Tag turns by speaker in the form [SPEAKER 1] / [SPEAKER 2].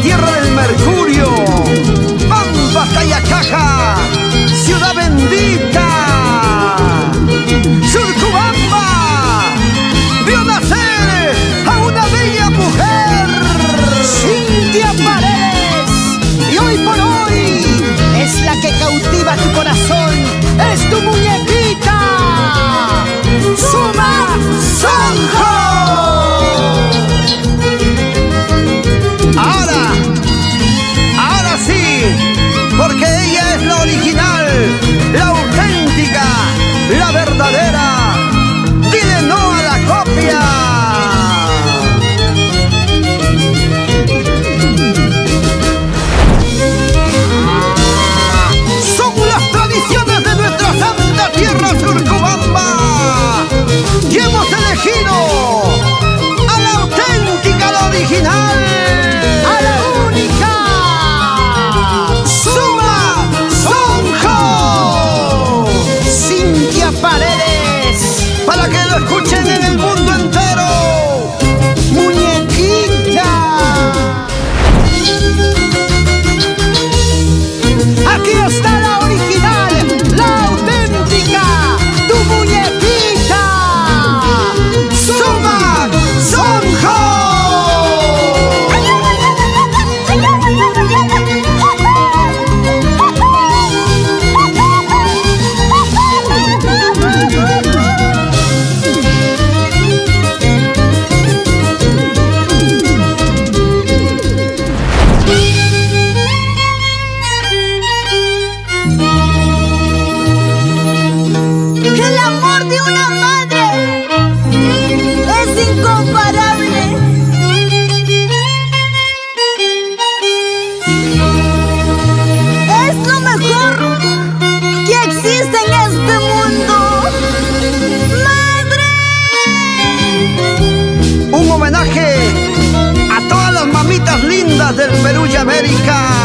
[SPEAKER 1] Tierra del Mercurio, Pampa, Tayacaja, Ciudad Bendita, Surcubamba, vio nacer a una bella mujer,
[SPEAKER 2] Cintia Paredes, y hoy por hoy es la que cautiva tu corazón, es tu muñequita, Suma Sonjo.
[SPEAKER 1] Porque ella es la original, la auténtica, la verdadera. Dile no a la copia. Son las tradiciones de nuestra santa tierra Surcubamba. Y hemos elegido a la auténtica, la original,
[SPEAKER 2] a la única. Paredes,
[SPEAKER 1] para que lo escuchen en el mundo entero.
[SPEAKER 2] Muñequita, aquí está la original, la auténtica, tu muñequita,
[SPEAKER 1] Suma Sonjo.
[SPEAKER 3] El amor de una madre es incomparable. Es lo mejor que existe en este mundo. ¡Madre!
[SPEAKER 1] Un homenaje a todas las mamitas lindas del Perú y América.